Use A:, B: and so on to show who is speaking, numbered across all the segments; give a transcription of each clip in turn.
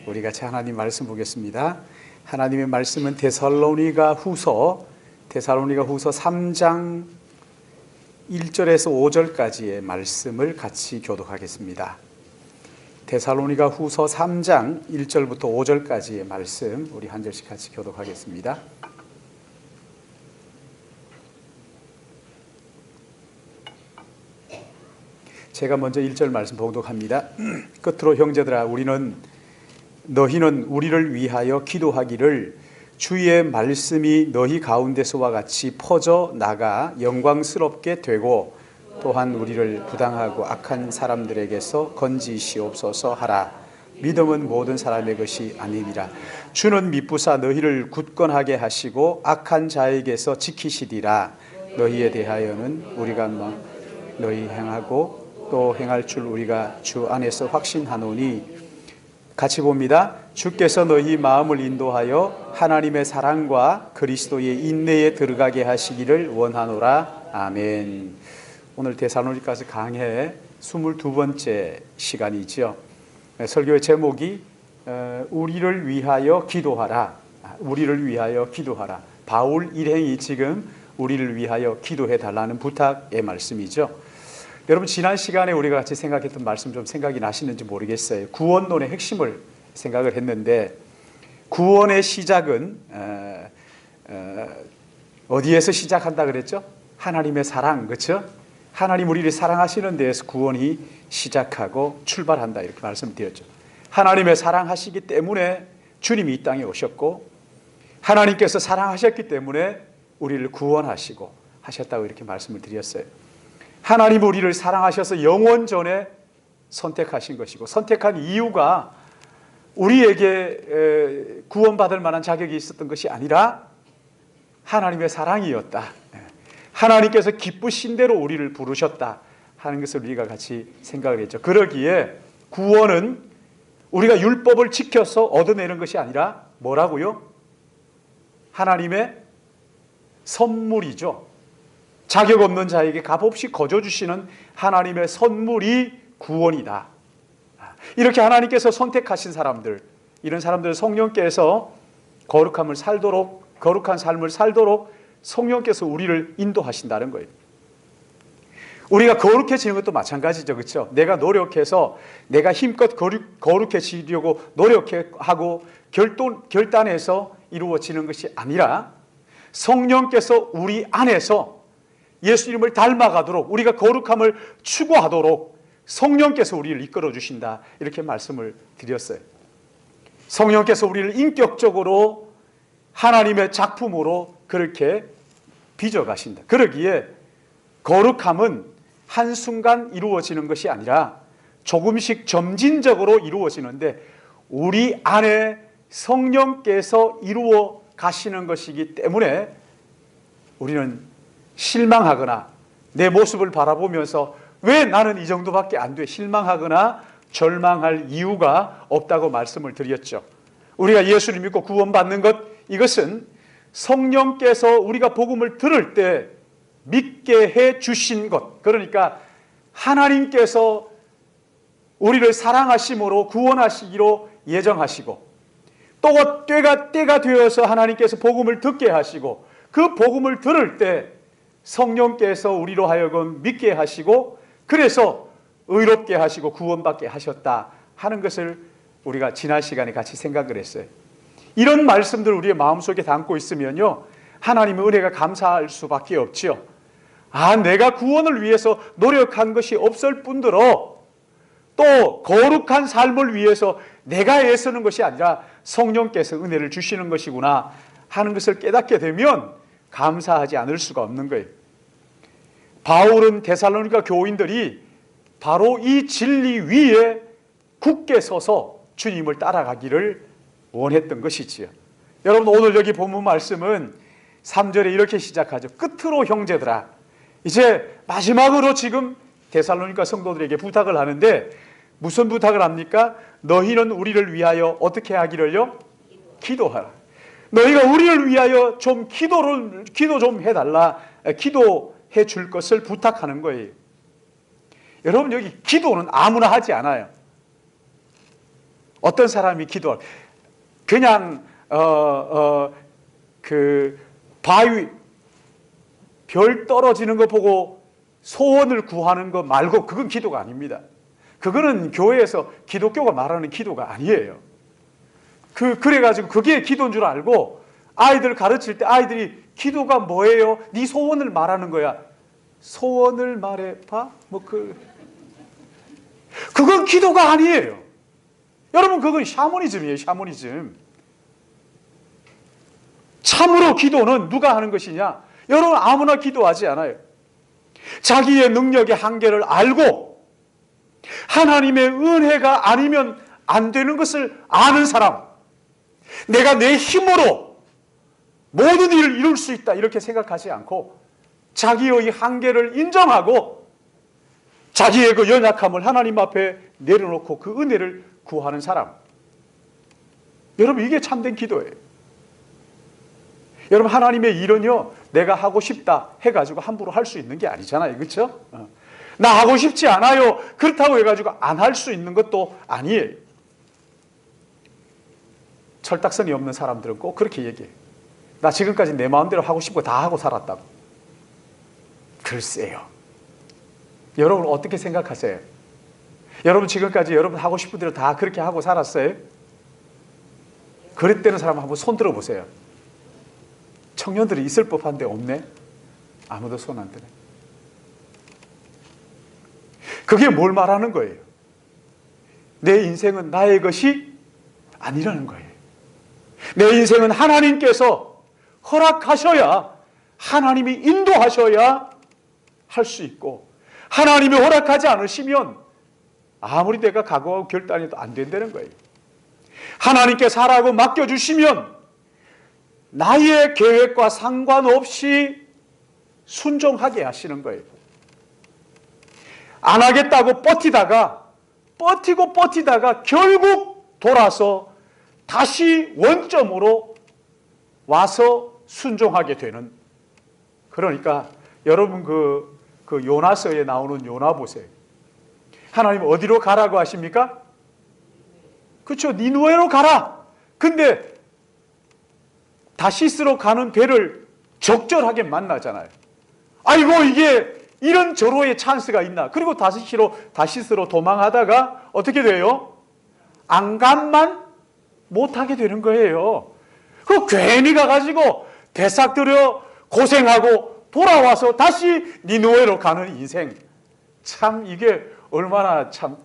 A: 우리 같이 하나님 말씀 보겠습니다. 하나님의 말씀은 데살로니가 후서 3장 1절에서 5절까지의 말씀을 같이 교독하겠습니다. 데살로니가 후서 3장 1절부터 5절까지의 말씀 우리 한 절씩 같이 교독하겠습니다. 제가 먼저 1절 말씀 봉독합니다. 끝으로 형제들아 너희는 우리를 위하여 기도하기를 주의 말씀이 너희 가운데서와 같이 퍼져 나가 영광스럽게 되고 또한 우리를 부당하고 악한 사람들에게서 건지시옵소서 하라. 믿음은 모든 사람의 것이 아니니라. 주는 미쁘사 너희를 굳건하게 하시고 악한 자에게서 지키시리라. 너희에 대하여는 우리가 너희 행하고 또 행할 줄 우리가 주 안에서 확신하노니. 같이 봅니다. 주께서 너희 마음을 인도하여 하나님의 사랑과 그리스도의 인내에 들어가게 하시기를 원하노라. 아멘. 오늘 데살로니가서 강해 22번째 시간이죠. 설교의 제목이 우리를 위하여 기도하라. 우리를 위하여 기도하라. 바울 일행이 지금 우리를 위하여 기도해 달라는 부탁의 말씀이죠. 여러분, 지난 시간에 우리가 같이 생각했던 말씀 좀 생각이 나시는지 모르겠어요. 구원론의 핵심을 생각을 했는데, 구원의 시작은 어디에서 시작한다 그랬죠? 하나님의 사랑, 그렇죠? 하나님 우리를 사랑하시는 데에서 구원이 시작하고 출발한다, 이렇게 말씀드렸죠. 하나님의 사랑하시기 때문에 주님이 이 땅에 오셨고, 하나님께서 사랑하셨기 때문에 우리를 구원하시고 하셨다고 이렇게 말씀을 드렸어요. 하나님 우리를 사랑하셔서 영원 전에 선택하신 것이고, 선택한 이유가 우리에게 구원받을 만한 자격이 있었던 것이 아니라 하나님의 사랑이었다. 하나님께서 기쁘신 대로 우리를 부르셨다 하는 것을 우리가 같이 생각을 했죠. 그러기에 구원은 우리가 율법을 지켜서 얻어내는 것이 아니라 뭐라고요? 하나님의 선물이죠. 자격 없는 자에게 값없이 거저주시는 하나님의 선물이 구원이다. 이렇게 하나님께서 선택하신 사람들, 이런 사람들 성령께서 거룩한 삶을 살도록 성령께서 우리를 인도하신다는 거예요. 우리가 거룩해지는 것도 마찬가지죠, 그렇죠? 내가 노력해서 내가 힘껏 거룩해지려고 노력하고 결단해서 이루어지는 것이 아니라 성령께서 우리 안에서 예수님을 닮아가도록, 우리가 거룩함을 추구하도록 성령께서 우리를 이끌어 주신다, 이렇게 말씀을 드렸어요. 성령께서 우리를 인격적으로 하나님의 작품으로 그렇게 빚어가신다. 그러기에 거룩함은 한순간 이루어지는 것이 아니라 조금씩 점진적으로 이루어지는데, 우리 안에 성령께서 이루어 가시는 것이기 때문에 우리는 실망하거나 내 모습을 바라보면서 왜 나는 이 정도밖에 안 돼, 실망하거나 절망할 이유가 없다고 말씀을 드렸죠. 우리가 예수를 믿고 구원받는 것, 이것은 성령께서 우리가 복음을 들을 때 믿게 해 주신 것, 그러니까 하나님께서 우리를 사랑하심으로 구원하시기로 예정하시고, 또 때가 되어서 하나님께서 복음을 듣게 하시고, 그 복음을 들을 때 성령께서 우리로 하여금 믿게 하시고, 그래서 의롭게 하시고 구원받게 하셨다 하는 것을 우리가 지난 시간에 같이 생각을 했어요. 이런 말씀들 우리의 마음속에 담고 있으면요, 하나님의 은혜가 감사할 수밖에 없지요. 내가 구원을 위해서 노력한 것이 없을 뿐더러 또 거룩한 삶을 위해서 내가 애쓰는 것이 아니라 성령께서 은혜를 주시는 것이구나 하는 것을 깨닫게 되면 감사하지 않을 수가 없는 거예요. 바울은 데살로니가 교인들이 바로 이 진리 위에 굳게 서서 주님을 따라가기를 원했던 것이지요. 여러분, 오늘 여기 본문 말씀은 3절에 이렇게 시작하죠. 끝으로 형제들아. 이제 마지막으로 지금 데살로니가 성도들에게 부탁을 하는데, 무슨 부탁을 합니까? 너희는 우리를 위하여 어떻게 하기를요? 기도하라. 너희가 우리를 위하여 좀 기도 좀 해달라, 기도해 줄 것을 부탁하는 거예요. 여러분, 여기 기도는 아무나 하지 않아요. 어떤 사람이 기도할 그냥 그 바위 별 떨어지는 거 보고 소원을 구하는 거 말고 그건 기도가 아닙니다. 그거는 교회에서 기독교가 말하는 기도가 아니에요. 그래가지고 그게 기도인 줄 알고 아이들 가르칠 때 아이들이 기도가 뭐예요? 네 소원을 말하는 거야. 소원을 말해봐? 그건 기도가 아니에요. 여러분, 그건 샤머니즘이에요. 샤머니즘. 참으로 기도는 누가 하는 것이냐? 여러분, 아무나 기도하지 않아요. 자기의 능력의 한계를 알고 하나님의 은혜가 아니면 안 되는 것을 아는 사람, 내가 내 힘으로 모든 일을 이룰 수 있다 이렇게 생각하지 않고 자기의 한계를 인정하고 자기의 그 연약함을 하나님 앞에 내려놓고 그 은혜를 구하는 사람, 여러분, 이게 참된 기도예요. 여러분, 하나님의 일은요, 내가 하고 싶다 해가지고 함부로 할 수 있는 게 아니잖아요. 그렇죠? 나 하고 싶지 않아요, 그렇다고 해가지고 안 할 수 있는 것도 아니에요. 철딱선이 없는 사람들은 꼭 그렇게 얘기해요. 나 지금까지 내 마음대로 하고 싶고 다 하고 살았다고. 글쎄요, 여러분 어떻게 생각하세요? 여러분 지금까지 여러분 하고 싶은 대로 다 그렇게 하고 살았어요? 그랬다는 사람 한번 손 들어보세요. 청년들이 있을 법한데 없네? 아무도 손 안 드네. 그게 뭘 말하는 거예요? 내 인생은 나의 것이 아니라는 거예요. 내 인생은 하나님께서 허락하셔야, 하나님이 인도하셔야 할 수 있고, 하나님이 허락하지 않으시면 아무리 내가 각오하고 결단해도 안 된다는 거예요. 하나님께서 하라고 맡겨주시면 나의 계획과 상관없이 순종하게 하시는 거예요. 안 하겠다고 버티다가 결국 돌아서 다시 원점으로 와서 순종하게 되는. 그러니까 여러분 그 요나서에 나오는 요나 보세요. 하나님 어디로 가라고 하십니까? 그렇죠, 니누에로 가라. 근데 다시스로 가는 배를 적절하게 만나잖아요. 아이고, 이게 이런 절호의 찬스가 있나. 그리고 다시스로 도망하다가 어떻게 돼요? 안간만 못하게 되는 거예요. 그 괜히 가가지고 대싹 들여 고생하고 돌아와서 다시 니누에로 가는 인생. 참 이게 얼마나 참.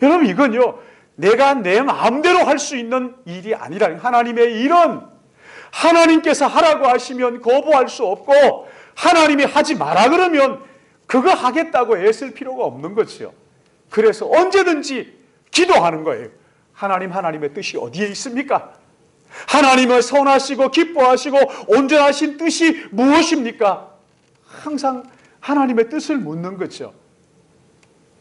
A: 여러분, 이건요, 내가 내 마음대로 할 수 있는 일이 아니라 하나님의 일은 하나님께서 하라고 하시면 거부할 수 없고, 하나님이 하지 마라 그러면 그거 하겠다고 애쓸 필요가 없는 거죠. 그래서 언제든지 기도하는 거예요. 하나님의 뜻이 어디에 있습니까? 하나님을 선하시고 기뻐하시고 온전하신 뜻이 무엇입니까? 항상 하나님의 뜻을 묻는 거죠.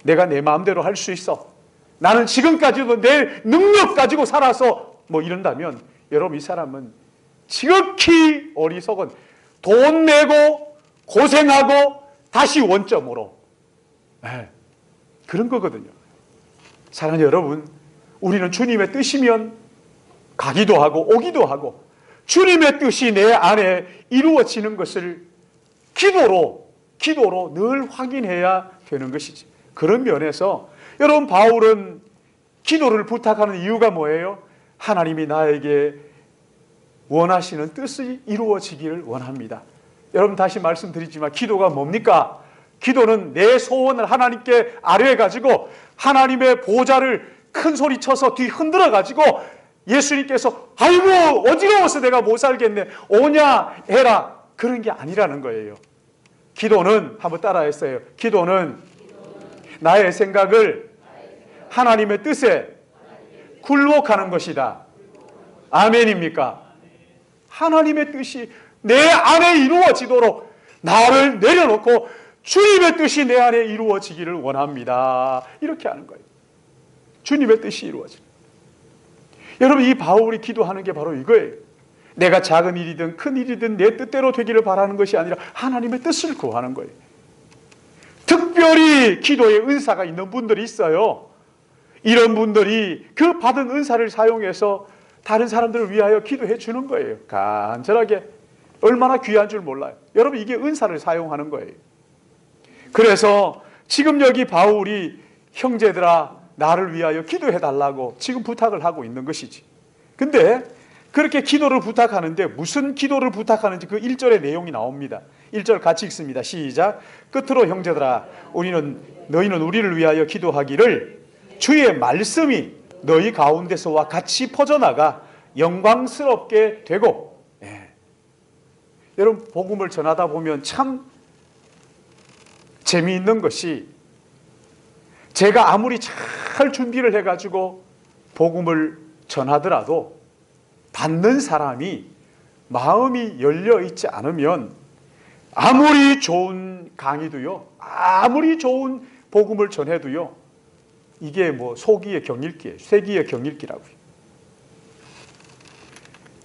A: 내가 내 마음대로 할 수 있어, 나는 지금까지도 내 능력 가지고 살아서 이런다면, 여러분, 이 사람은 지극히 어리석은, 돈 내고 고생하고 다시 원점으로, 그런 거거든요. 사랑하는 여러분, 우리는 주님의 뜻이면 가기도 하고 오기도 하고, 주님의 뜻이 내 안에 이루어지는 것을 기도로 늘 확인해야 되는 것이지. 그런 면에서 여러분, 바울은 기도를 부탁하는 이유가 뭐예요? 하나님이 나에게 원하시는 뜻이 이루어지기를 원합니다. 여러분, 다시 말씀드리지만 기도가 뭡니까? 기도는 내 소원을 하나님께 아뢰가지고 하나님의 보좌를 큰 소리 쳐서 뒤 흔들어가지고 예수님께서 아이고 어지러워서 내가 못 살겠네, 오냐 해라, 그런 게 아니라는 거예요. 기도는, 한번 따라했어요. 기도는 나의 생각을 하나님의 뜻에 굴복하는 것이다. 아멘입니까? 하나님의 뜻이 내 안에 이루어지도록 나를 내려놓고 주님의 뜻이 내 안에 이루어지기를 원합니다. 이렇게 하는 거예요. 주님의 뜻이 이루어지는. 여러분, 이 바울이 기도하는 게 바로 이거예요. 내가 작은 일이든 큰 일이든 내 뜻대로 되기를 바라는 것이 아니라 하나님의 뜻을 구하는 거예요. 특별히 기도의 은사가 있는 분들이 있어요. 이런 분들이 그 받은 은사를 사용해서 다른 사람들을 위하여 기도해 주는 거예요. 간절하게. 얼마나 귀한 줄 몰라요. 여러분, 이게 은사를 사용하는 거예요. 그래서 지금 여기 바울이 형제들아 나를 위하여 기도해 달라고 지금 부탁을 하고 있는 것이지. 근데 그렇게 기도를 부탁하는데 무슨 기도를 부탁하는지 그 1절의 내용이 나옵니다. 1절 같이 읽습니다. 시작. 끝으로 형제들아 너희는 우리를 위하여 기도하기를 주의 말씀이 너희 가운데서와 같이 퍼져나가 영광스럽게 되고. 여러분, 복음을 전하다 보면 참 재미있는 것이, 제가 아무리 잘 준비를 해가지고 복음을 전하더라도 받는 사람이 마음이 열려있지 않으면 아무리 좋은 강의도요, 아무리 좋은 복음을 전해도요, 이게 뭐 소기의 경읽기예요. 쇠기의 경읽기라고요.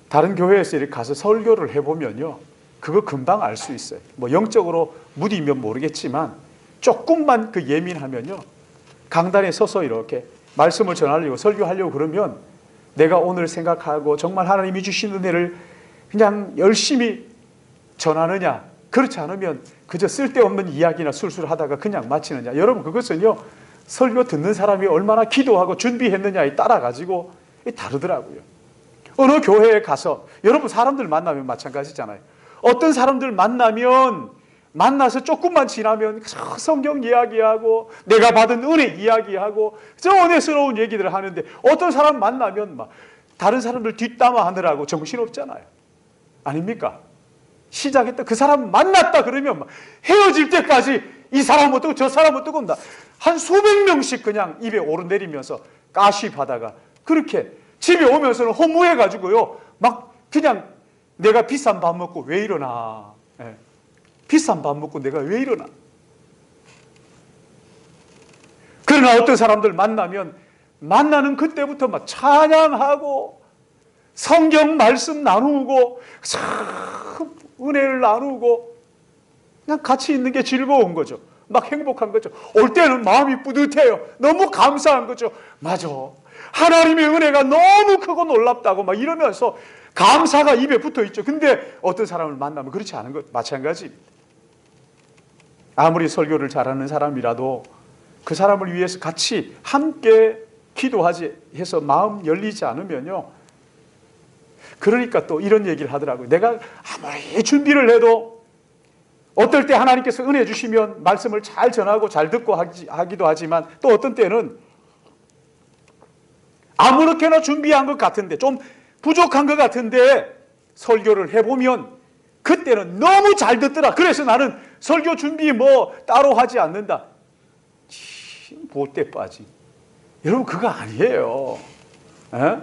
A: 다른 교회에서 이렇게 가서 설교를 해보면요, 그거 금방 알 수 있어요. 뭐 영적으로 무디면 모르겠지만 조금만 그 예민하면요, 강단에 서서 이렇게 말씀을 전하려고 설교하려고 그러면 내가 오늘 생각하고 정말 하나님이 주신 은혜를 그냥 열심히 전하느냐, 그렇지 않으면 그저 쓸데없는 이야기나 술술 하다가 그냥 마치느냐. 여러분, 그것은요, 설교 듣는 사람이 얼마나 기도하고 준비했느냐에 따라 가지고 다르더라고요. 어느 교회에 가서 여러분, 사람들 만나면 마찬가지잖아요. 어떤 사람들 만나서 조금만 지나면 성경 이야기하고 내가 받은 은혜 이야기하고 저 은혜스러운 얘기들을 하는데, 어떤 사람 만나면 막 다른 사람들 뒷담화 하느라고 정신없잖아요. 아닙니까? 시작했다, 그 사람 만났다 그러면 막 헤어질 때까지 이 사람 어떠고 저 사람 어떠고 한 수백 명씩 그냥 입에 오르내리면서 가십하다가 그렇게 집에 오면서는 허무해가지고요, 막 그냥 내가 비싼 밥 먹고 왜 이러나, 비싼 밥 먹고 내가 왜 이러나. 그러나 어떤 사람들 만나는 그때부터 막 찬양하고 성경 말씀 나누고 참 은혜를 나누고 그냥 같이 있는 게 즐거운 거죠. 막 행복한 거죠. 올 때는 마음이 뿌듯해요. 너무 감사한 거죠. 맞아, 하나님의 은혜가 너무 크고 놀랍다고 막 이러면서 감사가 입에 붙어 있죠. 근데 어떤 사람을 만나면 그렇지 않은 것 마찬가지입니다. 아무리 설교를 잘하는 사람이라도 그 사람을 위해서 같이 함께 기도하지 해서 마음 열리지 않으면요, 그러니까 또 이런 얘기를 하더라고요. 내가 아무리 준비를 해도 어떨 때 하나님께서 은혜 주시면 말씀을 잘 전하고 잘 듣고 하기도 하지만, 또 어떤 때는 아무렇게나 준비한 것 같은데 좀 부족한 것 같은데 설교를 해보면 그때는 너무 잘 듣더라. 그래서 나는 설교 준비 뭐 따로 하지 않는다. 못돼 빠지. 여러분, 그거 아니에요. 에?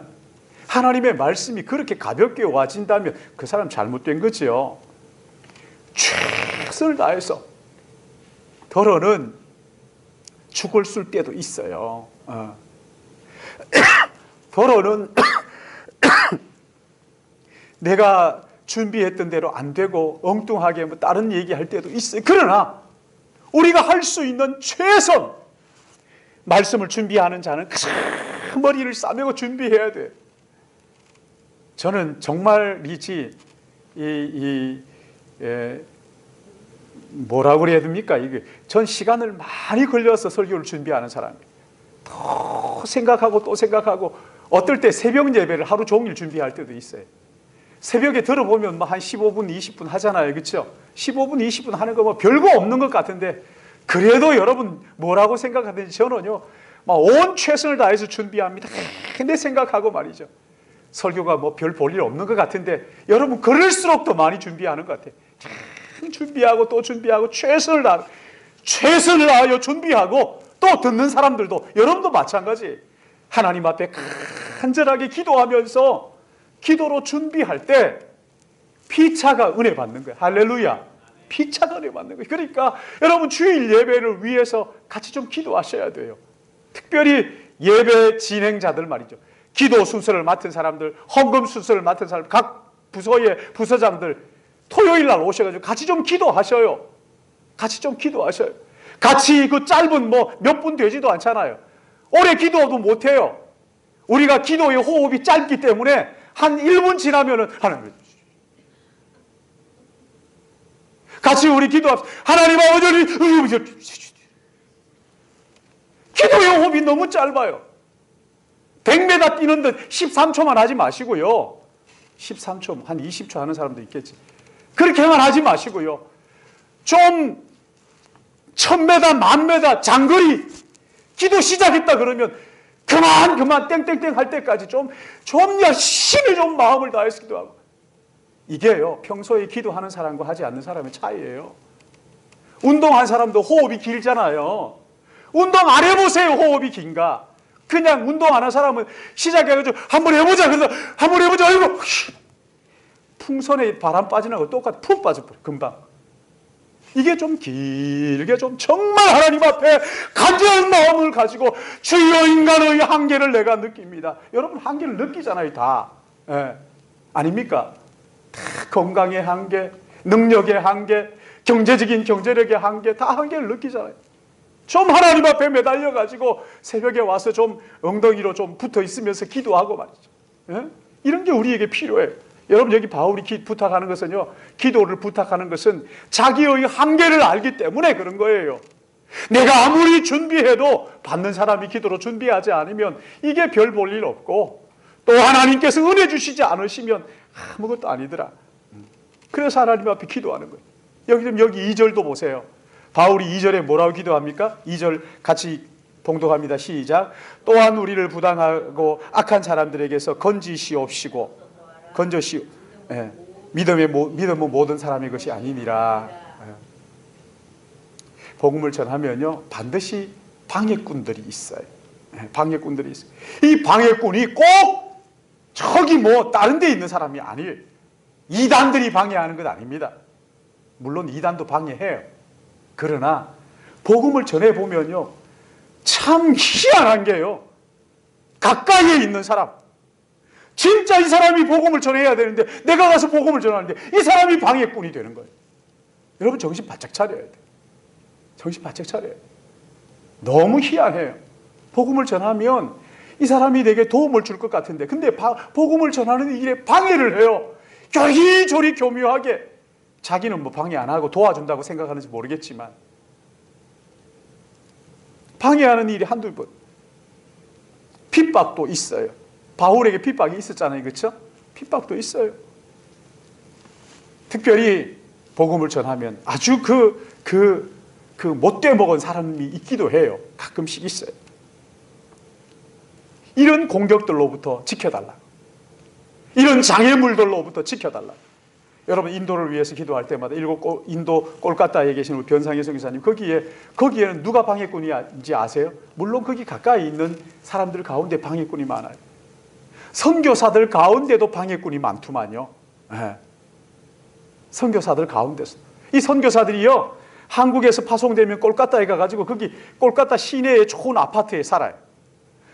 A: 하나님의 말씀이 그렇게 가볍게 와진다면 그 사람 잘못된 거지요. 최선을 다해서. 더러는 죽을 쓸 때도 있어요. 더러는 내가 준비했던 대로 안 되고 엉뚱하게 뭐 다른 얘기할 때도 있어요. 그러나 우리가 할 수 있는 최선, 말씀을 준비하는 자는 큰 머리를 싸매고 준비해야 돼. 저는 정말이지 뭐라고 그래야 됩니까? 이게 전 시간을 많이 걸려서 설교를 준비하는 사람이에요. 또 생각하고 또 생각하고, 어떨 때 새벽 예배를 하루 종일 준비할 때도 있어요. 새벽에 들어보면 뭐 한 15분, 20분 하잖아요. 그렇죠? 15분, 20분 하는 거 뭐 별거 없는 것 같은데, 그래도 여러분 뭐라고 생각하든지 저는요, 막 온 최선을 다해서 준비합니다. 근데 생각하고 말이죠, 설교가 뭐 별 볼 일 없는 것 같은데, 여러분 그럴수록 더 많이 준비하는 것 같아요. 준비하고 또 준비하고 최선을 다하여 준비하고, 또 듣는 사람들도, 여러분도 마찬가지. 하나님 앞에 간절하게 기도하면서 기도로 준비할 때 피차가 은혜 받는 거예요. 할렐루야. 피차가 은혜 받는 거예요. 그러니까 여러분, 주일 예배를 위해서 같이 좀 기도하셔야 돼요. 특별히 예배 진행자들 말이죠. 기도 순서를 맡은 사람들, 헌금 순서를 맡은 사람, 각 부서의 부서장들 토요일 날 오셔가지고 같이 좀 기도하셔요. 같이 좀 기도하셔요. 같이 그 짧은 뭐 몇 분 되지도 않잖아요. 오래 기도도 못해요. 우리가 기도의 호흡이 짧기 때문에 한 1분 지나면은 하나님, 같이 우리 기도합시다. 하나님 아버지, 기도의 호흡이 너무 짧아요. 100m 뛰는 듯 13초만 하지 마시고요. 13초, 한 20초 하는 사람도 있겠지. 그렇게만 하지 마시고요. 좀 1000m, 1000m 장거리 기도 시작했다 그러면 그만 땡땡땡 할 때까지 좀 열심히 좀 마음을 다해서 기도하고. 이게요, 평소에 기도하는 사람과 하지 않는 사람의 차이예요. 운동한 사람도 호흡이 길잖아요. 운동 안 해보세요. 호흡이 긴가? 그냥 운동 안 한 사람은 시작해가지고 한번 해보자. 그래서 한번 해보자. 아이고, 풍선에 바람 빠지는 거 똑같아. 푹 빠져버려. 금방. 이게 좀 길게 좀 정말 하나님 앞에 간절한 마음을 가지고 주여 인간의 한계를 내가 느낍니다. 여러분 한계를 느끼잖아요. 다. 예. 아닙니까? 다 건강의 한계, 능력의 한계, 경제적인 경제력의 한계, 다 한계를 느끼잖아요. 좀 하나님 앞에 매달려가지고 새벽에 와서 좀 엉덩이로 좀 붙어 있으면서 기도하고 말이죠. 예? 이런 게 우리에게 필요해요. 여러분 여기 바울이 부탁하는 것은요, 기도를 부탁하는 것은 자기의 한계를 알기 때문에 그런 거예요. 내가 아무리 준비해도 받는 사람이 기도로 준비하지 않으면 이게 별 볼 일 없고, 또 하나님께서 은혜 주시지 않으시면 아무것도 아니더라. 그래서 하나님 앞에 기도하는 거예요. 여기 2절도 보세요. 바울이 2절에 뭐라고 기도합니까? 2절 같이 봉독합니다. 시작. 또한 우리를 부당하고 악한 사람들에게서 건지시옵시고, 예. 믿음은 모든 사람의 것이 아니니라. 예. 복음을 전하면요, 반드시 방해꾼들이 있어요. 예. 방해꾼들이 있어요. 이 방해꾼이 꼭 저기 다른 데 있는 사람이 아니에요. 이단들이 방해하는 것 아닙니다. 물론 이단도 방해해요. 그러나 복음을 전해보면요, 참 희한한 게요, 가까이에 있는 사람, 진짜 이 사람이 복음을 전해야 되는데 내가 가서 복음을 전하는데 이 사람이 방해꾼이 되는 거예요. 여러분 정신 바짝 차려야 돼요. 정신 바짝 차려야 돼요. 너무 희한해요. 복음을 전하면 이 사람이 내게 도움을 줄 것 같은데 근데 복음을 전하는 일에 방해를 해요. 요리조리 교묘하게. 자기는 방해 안 하고 도와준다고 생각하는지 모르겠지만 방해하는 일이 한두 번. 핍박도 있어요. 바울에게 핍박이 있었잖아요. 그렇죠? 핍박도 있어요. 특별히 복음을 전하면 아주 못돼 먹은 사람이 있기도 해요. 가끔씩 있어요. 이런 공격들로부터 지켜달라. 이런 장애물들로부터 지켜달라. 여러분 인도를 위해서 기도할 때마다 인도 꼴까따에 계신 우리 변상희 선교사님 거기에는 누가 방해꾼인지 아세요? 물론 거기 가까이 있는 사람들 가운데 방해꾼이 많아요. 선교사들 가운데도 방해꾼이 많더만요. 네. 선교사들 가운데서. 이 선교사들이요, 한국에서 파송되면 꼴까따에 가가지고 거기 꼴까따 시내의 좋은 아파트에 살아요.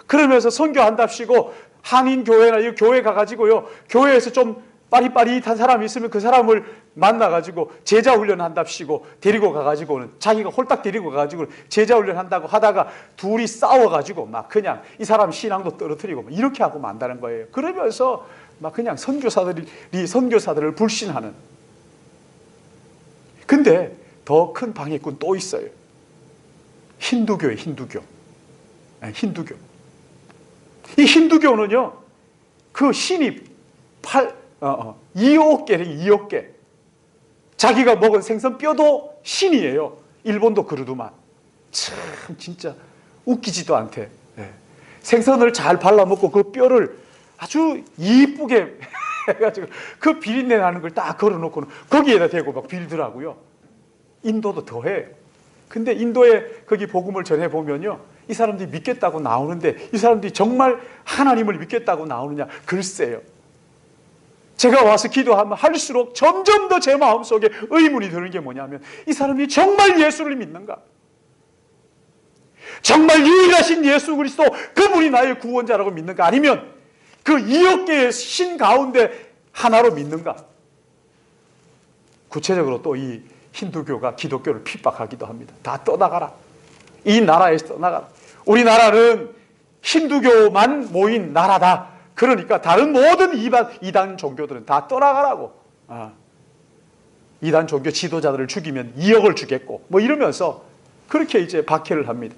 A: 그러면서 선교한답시고 한인교회나 이 교회 가가지고요, 교회에서 좀 빠릿빠릿한 사람이 있으면 그 사람을 만나가지고 제자훈련 한답시고 데리고 가가지고는 자기가 홀딱 데리고 가가지고 제자훈련 한다고 하다가 둘이 싸워가지고 막 그냥 이 사람 신앙도 떨어뜨리고 막 이렇게 하고 만다는 거예요. 그러면서 막 그냥 선교사들을 불신하는. 근데 더 큰 방해꾼 또 있어요. 힌두교예요. 힌두교. 힌두교. 이 힌두교는요, 그 신이 2억개. 자기가 먹은 생선 뼈도 신이에요. 일본도 그러더만. 참 진짜 웃기지도 않대. 네. 생선을 잘 발라먹고 그 뼈를 아주 이쁘게 해가지고 그 비린내 나는 걸 딱 걸어놓고는 거기에다 대고 막 빌더라고요. 인도도 더해. 근데 인도에 거기 복음을 전해보면요, 이 사람들이 믿겠다고 나오는데 이 사람들이 정말 하나님을 믿겠다고 나오느냐? 글쎄요. 제가 와서 기도하면 할수록 점점 더 제 마음속에 의문이 드는 게 뭐냐면 이 사람이 정말 예수를 믿는가? 정말 유일하신 예수 그리스도 그분이 나의 구원자라고 믿는가? 아니면 그 2억 개의 신 가운데 하나로 믿는가? 구체적으로 또 이 힌두교가 기독교를 핍박하기도 합니다. 다 떠나가라. 이 나라에서 떠나가라. 우리나라는 힌두교만 모인 나라다. 그러니까 다른 모든 이단 종교들은 다 떠나가라고. 이단 종교 지도자들을 죽이면 2억을 주겠고 뭐 이러면서 그렇게 이제 박해를 합니다.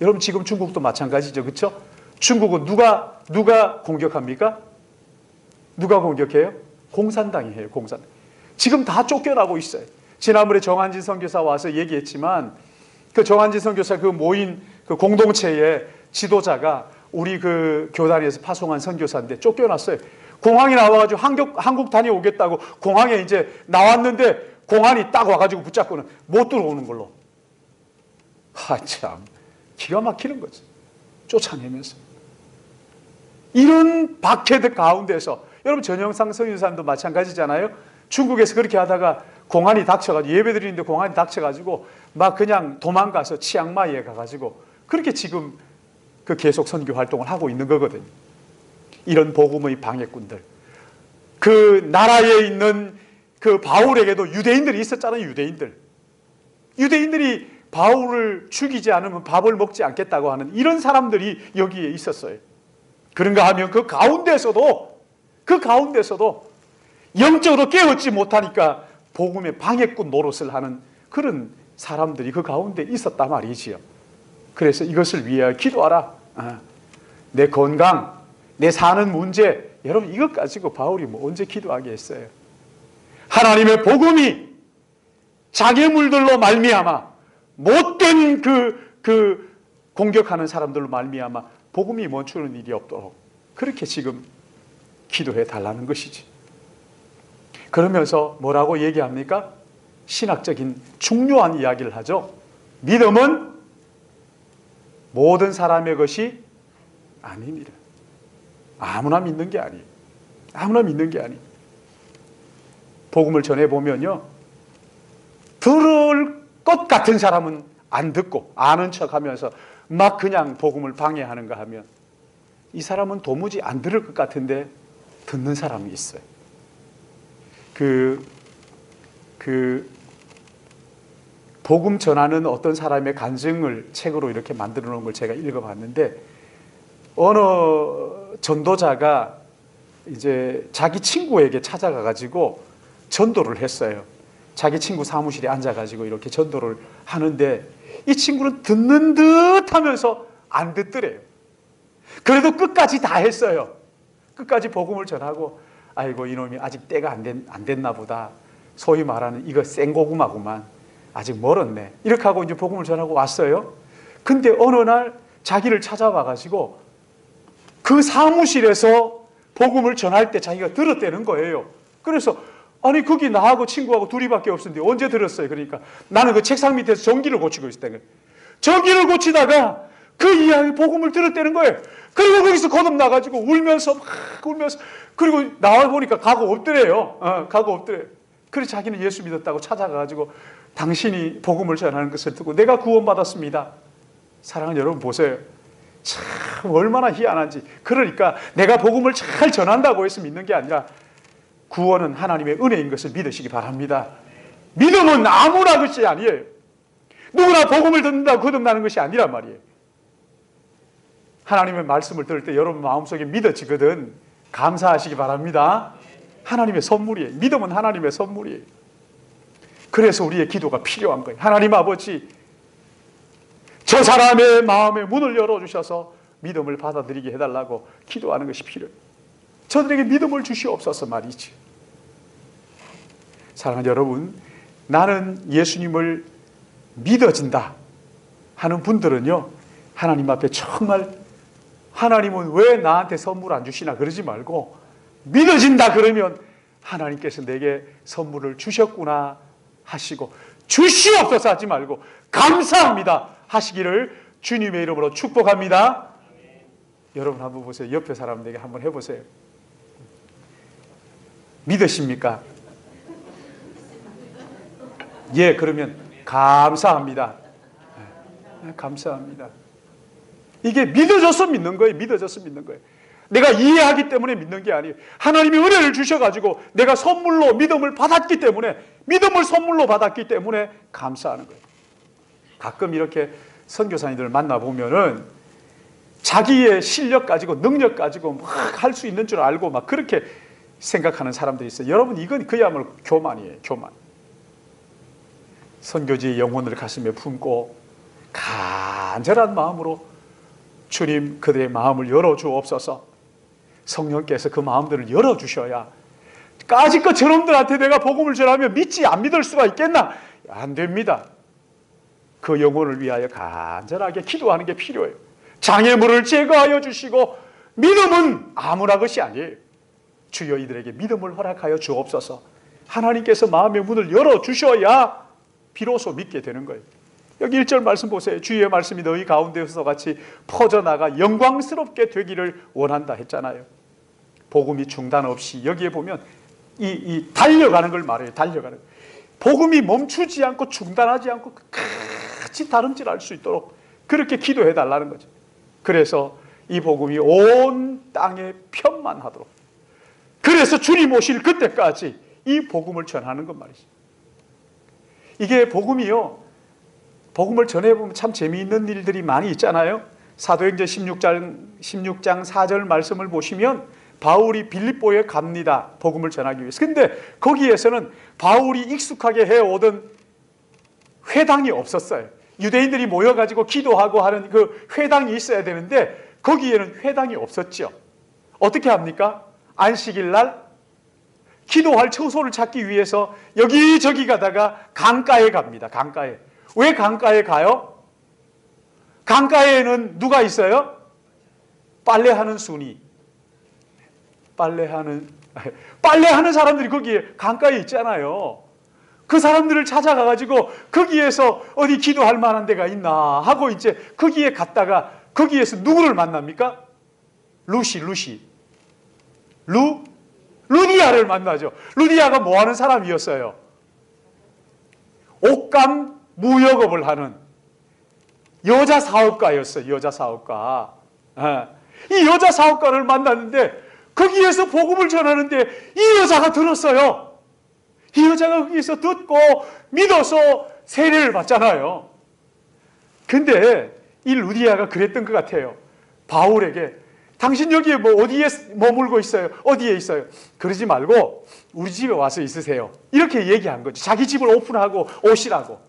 A: 여러분 지금 중국도 마찬가지죠. 그렇죠? 중국은 누가 공격합니까? 누가 공격해요? 공산당이 해요. 공산당. 지금 다 쫓겨나고 있어요. 지난번에 정한진 선교사 와서 얘기했지만 그 정한진 선교사 그 모인 그 공동체의 지도자가 우리 그 교단에서 파송한 선교사인데 쫓겨났어요. 공항에 나와가지고 한국 다녀오겠다고 공항에 이제 나왔는데 공안이 딱 와가지고 붙잡고는 못 들어오는 걸로. 참 기가 막히는 거지. 쫓아내면서. 이런 박해들 가운데서 여러분 전영상 선교사님도 마찬가지잖아요. 중국에서 그렇게 하다가 공안이 닥쳐가지고 예배드리는데 공안이 닥쳐가지고 막 그냥 도망가서 치앙마이에 가가지고 그렇게 지금 그 계속 선교 활동을 하고 있는 거거든요. 이런 복음의 방해꾼들. 그 나라에 있는 그 바울에게도 유대인들이 있었잖아요. 유대인들이 바울을 죽이지 않으면 밥을 먹지 않겠다고 하는 이런 사람들이 여기에 있었어요. 그런가 하면 그 가운데서도 영적으로 깨어있지 못하니까 복음의 방해꾼 노릇을 하는 그런 사람들이 그 가운데 있었단 말이지요. 그래서 이것을 위하여 기도하라. 내 건강, 내 사는 문제, 여러분 이것 가지고 바울이 뭐 언제 기도하게 했어요? 하나님의 복음이 장애물들로 말미암아 못된 그 공격하는 사람들로 말미암아 복음이 멈추는 일이 없도록 그렇게 지금 기도해 달라는 것이지. 그러면서 뭐라고 얘기합니까? 신학적인 중요한 이야기를 하죠. 믿음은 모든 사람의 것이 아닙니다. 아무나 믿는 게 아니에요. 복음을 전해보면요, 들을 것 같은 사람은 안 듣고 아는 척하면서 막 그냥 복음을 방해하는가 하면 이 사람은 도무지 안 들을 것 같은데 듣는 사람이 있어요. 복음 전하는 어떤 사람의 간증을 책으로 이렇게 만들어 놓은 걸 제가 읽어봤는데, 어느 전도자가 이제 자기 친구에게 찾아가가지고 전도를 했어요. 자기 친구 사무실에 앉아가지고 이렇게 전도를 하는데 이 친구는 듣는 듯 하면서 안 듣더래요. 그래도 끝까지 다 했어요. 끝까지 복음을 전하고, 아이고 이놈이 아직 때가 안 됐나 보다. 소위 말하는 이거 생고구마구만. 아직 멀었네. 이렇게 하고 이제 복음을 전하고 왔어요. 근데 어느 날 자기를 찾아와가지고 그 사무실에서 복음을 전할 때 자기가 들었다는 거예요. 그래서 아니 거기 나하고 친구하고 둘이밖에 없었는데 언제 들었어요? 그러니까 나는 그 책상 밑에서 전기를 고치고 있었다. 전기를 고치다가 그 이야기 복음을 들었다는 거예요. 그리고 거기서 거듭나가지고 울면서 그리고 나와 보니까 가고 없더래요. 가고 없더래요. 그래서 자기는 예수 믿었다고 찾아가가지고 당신이 복음을 전하는 것을 듣고 내가 구원받았습니다. 사랑하는 여러분 보세요. 참 얼마나 희한한지. 그러니까 내가 복음을 잘 전한다고 해서 믿는 게 아니라 구원은 하나님의 은혜인 것을 믿으시기 바랍니다. 믿음은 아무나 것이 아니에요. 누구나 복음을 듣는다고 거듭나는 것이 아니란 말이에요. 하나님의 말씀을 들을 때 여러분 마음속에 믿어지거든. 감사하시기 바랍니다. 하나님의 선물이에요. 믿음은 하나님의 선물이에요. 그래서 우리의 기도가 필요한 거예요. 하나님 아버지, 저 사람의 마음에 문을 열어주셔서 믿음을 받아들이게 해달라고 기도하는 것이 필요해요. 저들에게 믿음을 주시옵소서 말이지. 사랑하는 여러분, 나는 예수님을 믿어진다 하는 분들은요, 하나님 앞에 정말 하나님은 왜 나한테 선물 안 주시나 그러지 말고, 믿어진다 그러면 하나님께서 내게 선물을 주셨구나 하시고, 주시옵소서 하지 말고 감사합니다 하시기를 주님의 이름으로 축복합니다. 여러분 한번 보세요. 옆에 사람들에게 한번 해보세요. 믿으십니까? 예, 그러면 감사합니다. 감사합니다. 이게 믿어져서 믿는 거예요. 믿어져서 믿는 거예요. 내가 이해하기 때문에 믿는 게 아니에요. 하나님이 은혜를 주셔가지고 내가 선물로 믿음을 받았기 때문에, 믿음을 선물로 받았기 때문에 감사하는 거예요. 가끔 이렇게 선교사님들을 만나보면은 자기의 실력 가지고 능력 가지고 막 할 수 있는 줄 알고 막 그렇게 생각하는 사람들이 있어요. 여러분, 이건 그야말로 교만이에요. 교만. 선교지의 영혼을 가슴에 품고 간절한 마음으로 주님, 그들의 마음을 열어주옵소서. 성령께서 그 마음들을 열어주셔야, 까짓것 저놈들한테 내가 복음을 전하면 믿지 안 믿을 수가 있겠나? 안 됩니다. 그 영혼을 위하여 간절하게 기도하는 게 필요해요. 장애물을 제거하여 주시고, 믿음은 아무나 것이 아니에요. 주여 이들에게 믿음을 허락하여 주옵소서. 하나님께서 마음의 문을 열어주셔야 비로소 믿게 되는 거예요. 여기 1절 말씀 보세요. 주의 말씀이 너희 가운데서 같이 퍼져나가 영광스럽게 되기를 원한다 했잖아요. 복음이 중단 없이, 여기에 보면 이 달려가는 걸 말해요. 달려가는. 복음이 멈추지 않고 중단하지 않고 같이 다름질할 수 있도록 그렇게 기도해 달라는 거죠. 그래서 이 복음이 온 땅에 편만하도록, 그래서 주님 오실 그때까지 이 복음을 전하는 것 말이죠. 이게 복음이요, 복음을 전해보면 참 재미있는 일들이 많이 있잖아요. 사도행전 16장 4절 말씀을 보시면 바울이 빌립보에 갑니다. 복음을 전하기 위해서. 근데 거기에서는 바울이 익숙하게 해오던 회당이 없었어요. 유대인들이 모여가지고 기도하고 하는 그 회당이 있어야 되는데 거기에는 회당이 없었죠. 어떻게 합니까? 안식일 날 기도할 처소를 찾기 위해서 여기저기 가다가 강가에 갑니다. 강가에. 왜 강가에 가요? 강가에는 누가 있어요? 빨래하는 순이. 빨래하는 사람들이 거기에 강가에 있잖아요. 그 사람들을 찾아가가지고 거기에서 어디 기도할 만한 데가 있나 하고 이제 거기에 갔다가 거기에서 누구를 만납니까? 루디아를 만나죠. 루디아가 뭐 하는 사람이었어요? 옷감 무역업을 하는 여자 사업가였어요. 여자 사업가. 이 여자 사업가를 만났는데 거기에서 복음을 전하는데 이 여자가 들었어요. 이 여자가 거기서 듣고 믿어서 세례를 받잖아요. 근데 이 루디아가 그랬던 것 같아요. 바울에게 당신 여기에 뭐 어디에 머물고 있어요? 어디에 있어요? 그러지 말고 우리 집에 와서 있으세요. 이렇게 얘기한 거죠. 자기 집을 오픈하고 오시라고.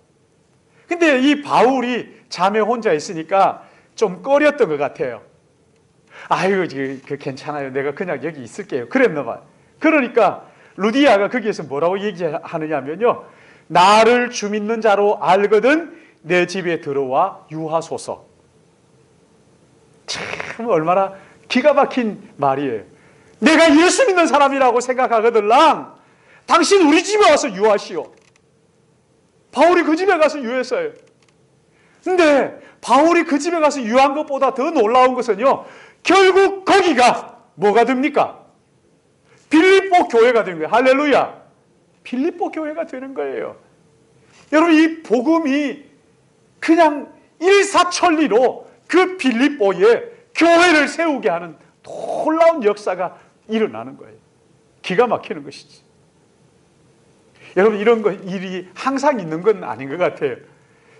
A: 근데 이 바울이 자매 혼자 있으니까 좀 꺼렸던 것 같아요. 아유, 괜찮아요. 내가 그냥 여기 있을게요. 그랬나 봐요. 그러니까 루디아가 거기에서 뭐라고 얘기하느냐면요, 나를 주 믿는 자로 알거든 내 집에 들어와 유하소서. 참 얼마나 기가 막힌 말이에요. 내가 예수 믿는 사람이라고 생각하거들랑 당신 우리 집에 와서 유하시오. 바울이 그 집에 가서 유했어요. 근데 바울이 그 집에 가서 유한 것보다 더 놀라운 것은요, 결국 거기가 뭐가 됩니까? 빌립보 교회가 되는 거예요. 할렐루야. 빌립보 교회가 되는 거예요. 여러분, 이 복음이 그냥 일사천리로 그 빌립보에 교회를 세우게 하는 놀라운 역사가 일어나는 거예요. 기가 막히는 것이지. 여러분, 이런 일이 항상 있는 건 아닌 것 같아요.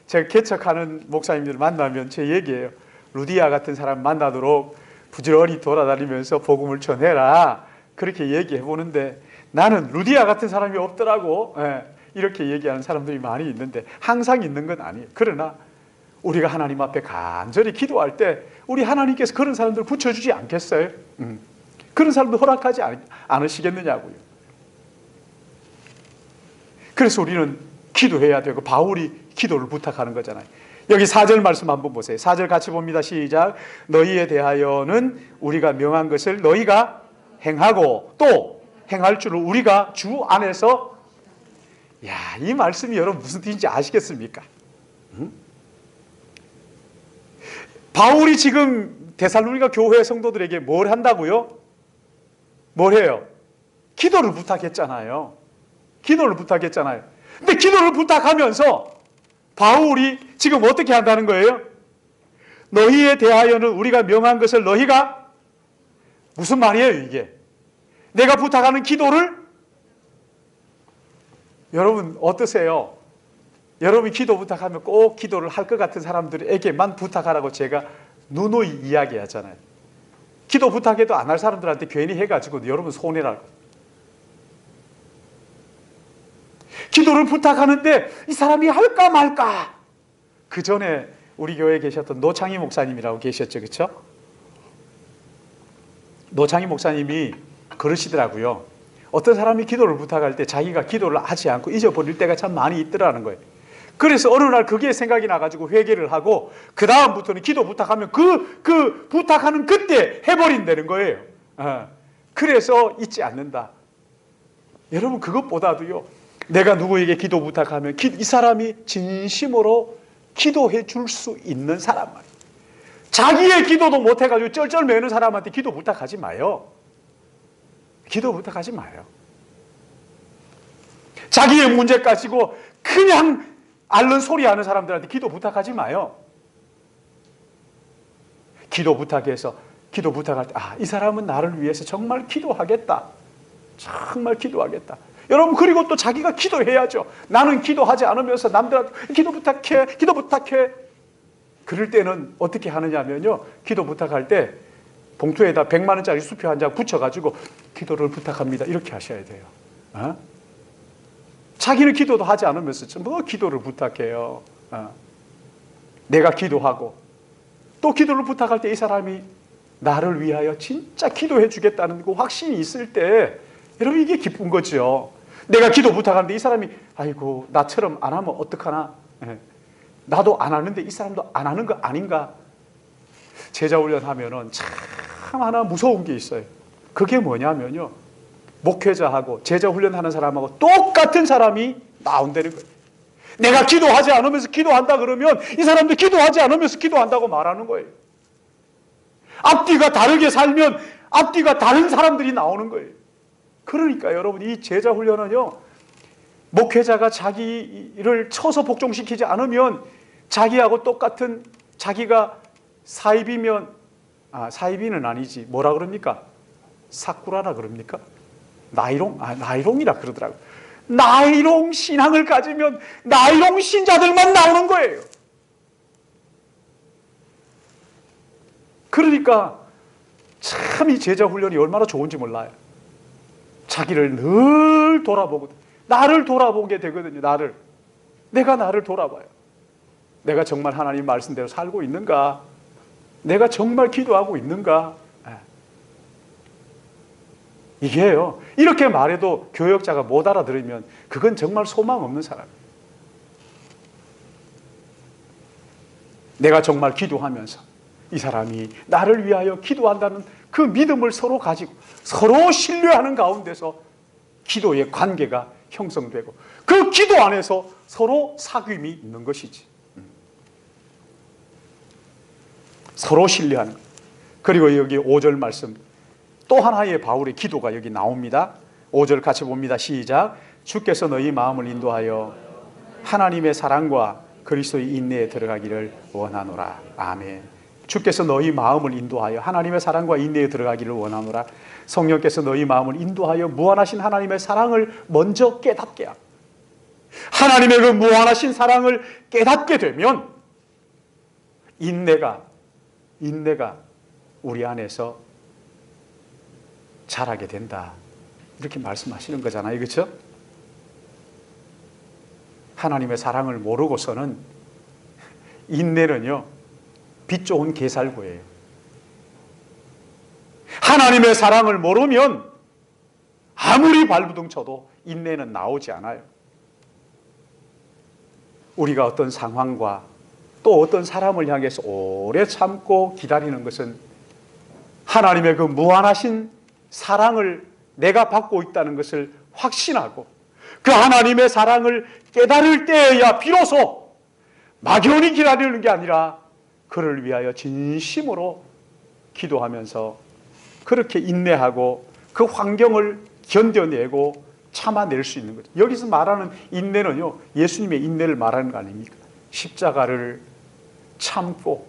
A: 제가 개척하는 목사님들 만나면 제 얘기예요. 루디아 같은 사람 만나도록 부지런히 돌아다니면서 복음을 전해라. 그렇게 얘기해 보는데 나는 루디아 같은 사람이 없더라고. 이렇게 얘기하는 사람들이 많이 있는데 항상 있는 건 아니에요. 그러나 우리가 하나님 앞에 간절히 기도할 때 우리 하나님께서 그런 사람들을 붙여주지 않겠어요? 그런 사람들 허락하지 않으시겠느냐고요. 그래서 우리는 기도해야 되고 바울이 기도를 부탁하는 거잖아요. 여기 4절 말씀 한번 보세요. 4절 같이 봅니다. 시작. 너희에 대하여는 우리가 명한 것을 너희가 행하고 또 행할 줄을 우리가 주 안에서. 이 말씀이 여러분 무슨 뜻인지 아시겠습니까? 바울이 지금 데살로니가 교회 성도들에게 뭘 한다고요? 뭘 해요? 기도를 부탁했잖아요. 기도를 부탁했잖아요. 근데 기도를 부탁하면서 바울이 지금 어떻게 한다는 거예요? 너희에 대하여는 우리가 명한 것을 너희가, 무슨 말이에요 이게? 내가 부탁하는 기도를, 여러분 어떠세요? 여러분이 기도 부탁하면 꼭 기도를 할 것 같은 사람들에게만 부탁하라고 제가 누누이 이야기하잖아요. 기도 부탁해도 안 할 사람들한테 괜히 해가지고 여러분 손해라고. 기도를 부탁하는데 이 사람이 할까 말까. 그 전에 우리 교회에 계셨던 노창희 목사님이라고 계셨죠, 그렇죠? 노창희 목사님이 그러시더라고요. 어떤 사람이 기도를 부탁할 때 자기가 기도를 하지 않고 잊어버릴 때가 참 많이 있더라는 거예요. 그래서 어느 날 그게 생각이 나가지고 회개를 하고 그 다음부터는 기도 부탁하면 그 부탁하는 그때 해버린다는 거예요. 그래서 잊지 않는다. 여러분 그것보다도요, 내가 누구에게 기도 부탁하면 이 사람이 진심으로 기도해 줄 수 있는 사람 말이에요. 자기의 기도도 못해가지고 쩔쩔매는 사람한테 기도 부탁하지 마요. 기도 부탁하지 마요. 자기의 문제 가지고 그냥 앓는 소리 하는 사람들한테 기도 부탁하지 마요. 기도 부탁할 때, 이 사람은 나를 위해서 정말 기도하겠다. 정말 기도하겠다. 여러분, 그리고 또 자기가 기도해야죠. 나는 기도하지 않으면서 남들한테 기도 부탁해. 그럴 때는 어떻게 하느냐면요, 기도 부탁할 때 봉투에다 100만 원짜리 수표 한 장 붙여가지고 기도를 부탁합니다. 이렇게 하셔야 돼요. 자기는 기도도 하지 않으면서 뭐 기도를 부탁해요. 내가 기도하고 또 기도를 부탁할 때 이 사람이 나를 위하여 진짜 기도해 주겠다는 그 확신이 있을 때, 여러분 이게 기쁜 거죠. 내가 기도 부탁하는데 이 사람이 아이고 나처럼 안 하면 어떡하나. 나도 안 하는데 이 사람도 안 하는 거 아닌가. 제자 훈련하면은 참 하나 무서운 게 있어요. 그게 뭐냐면요, 목회자하고 제자 훈련하는 사람하고 똑같은 사람이 나온다는 거예요. 내가 기도하지 않으면서 기도한다 그러면 이 사람도 기도하지 않으면서 기도한다고 말하는 거예요. 앞뒤가 다르게 살면 앞뒤가 다른 사람들이 나오는 거예요. 그러니까 여러분, 이 제자 훈련은요, 목회자가 자기를 쳐서 복종시키지 않으면 자기하고 똑같은, 자기가 사입이면, 사입이는 아니지, 뭐라 그럽니까? 사쿠라라 그럽니까? 나이롱이라 그러더라고요. 나이롱 신앙을 가지면 나이롱 신자들만 나오는 거예요. 그러니까 참 이 제자 훈련이 얼마나 좋은지 몰라요. 자기를 늘 돌아보고, 나를 돌아보게 되거든요. 내가 나를 돌아봐요. 내가 정말 하나님 말씀대로 살고 있는가? 내가 정말 기도하고 있는가? 이게요, 이렇게 말해도 교역자가 못 알아들으면 그건 정말 소망 없는 사람이에요. 내가 정말 기도하면서 이 사람이 나를 위하여 기도한다는 그 믿음을 서로 가지고 서로 신뢰하는 가운데서 기도의 관계가 형성되고 그 기도 안에서 서로 사귐이 있는 것이지. 서로 신뢰하는 것. 그리고 여기 5절 말씀, 또 하나의 바울의 기도가 여기 나옵니다. 5절 같이 봅니다. 시작. 주께서 너희 마음을 인도하여 하나님의 사랑과 그리스도의 인내에 들어가기를 원하노라. 아멘. 주께서 너희 마음을 인도하여 하나님의 사랑과 인내에 들어가기를 원하노라. 성령께서 너희 마음을 인도하여 무한하신 하나님의 사랑을 먼저 깨닫게 하고, 하나님의 그 무한하신 사랑을 깨닫게 되면 인내가 우리 안에서 자라게 된다. 이렇게 말씀하시는 거잖아요. 그렇죠? 하나님의 사랑을 모르고서는 인내는요, 빛 좋은 게살구예요. 하나님의 사랑을 모르면 아무리 발부둥 쳐도 인내는 나오지 않아요. 우리가 어떤 상황과 또 어떤 사람을 향해서 오래 참고 기다리는 것은 하나님의 그 무한하신 사랑을 내가 받고 있다는 것을 확신하고 그 하나님의 사랑을 깨달을 때에야 비로소 막연히 기다리는 게 아니라 그를 위하여 진심으로 기도하면서 그렇게 인내하고 그 환경을 견뎌내고 참아낼 수 있는 거죠. 여기서 말하는 인내는요, 예수님의 인내를 말하는 거 아닙니까? 십자가를 참고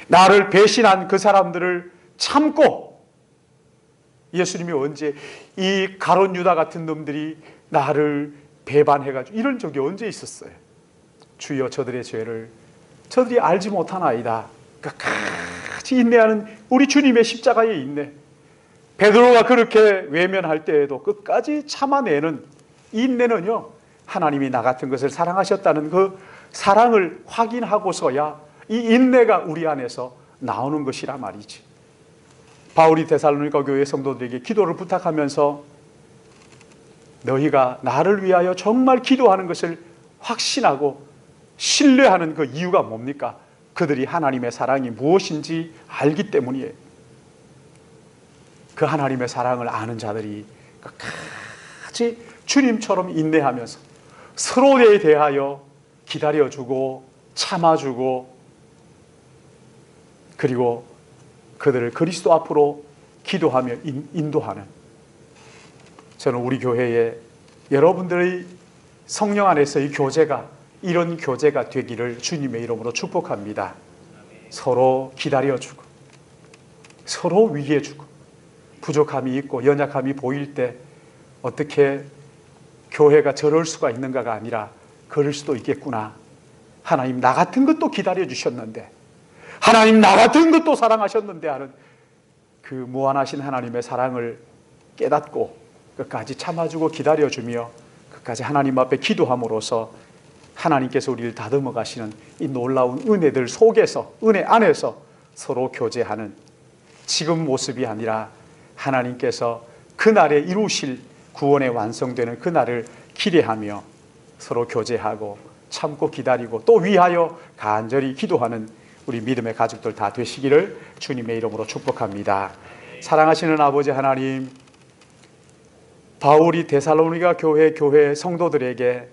A: 나를 배신한 그 사람들을 참고, 예수님이 언제 이 가룟 유다 같은 놈들이 나를 배반해가지고 이런 적이 언제 있었어요? 주여 저들의 죄를 저들이 알지 못하나이다. 끝까지 인내하는 우리 주님의 십자가의 인내, 베드로가 그렇게 외면할 때에도 끝까지 참아내는 인내는요, 하나님이 나 같은 것을 사랑하셨다는 그 사랑을 확인하고서야 이 인내가 우리 안에서 나오는 것이라 말이지. 바울이 데살로니가 교회 성도들에게 기도를 부탁하면서 너희가 나를 위하여 정말 기도하는 것을 확신하고 신뢰하는 그 이유가 뭡니까? 그들이 하나님의 사랑이 무엇인지 알기 때문이에요. 그 하나님의 사랑을 아는 자들이 끝까지 주님처럼 인내하면서 서로에 대하여 기다려주고 참아주고, 그리고 그들을 그리스도 앞으로 기도하며 인도하는, 저는 우리 교회에 여러분들의 성령 안에서의 교제가 이런 교제가 되기를 주님의 이름으로 축복합니다. 서로 기다려주고 서로 위해주고, 부족함이 있고 연약함이 보일 때 어떻게 교회가 저럴 수가 있는가가 아니라 그럴 수도 있겠구나, 하나님 나 같은 것도 기다려주셨는데, 하나님 나 같은 것도 사랑하셨는데 하는 그 무한하신 하나님의 사랑을 깨닫고 끝까지 참아주고 기다려주며 끝까지 하나님 앞에 기도함으로써 하나님께서 우리를 다듬어 가시는 이 놀라운 은혜들 속에서, 은혜 안에서 서로 교제하는 지금 모습이 아니라 하나님께서 그날에 이루실 구원의 완성되는 그날을 기대하며 서로 교제하고 참고 기다리고 또 위하여 간절히 기도하는 우리 믿음의 가족들 다 되시기를 주님의 이름으로 축복합니다. 사랑하시는 아버지 하나님, 바울이 데살로니가 교회 성도들에게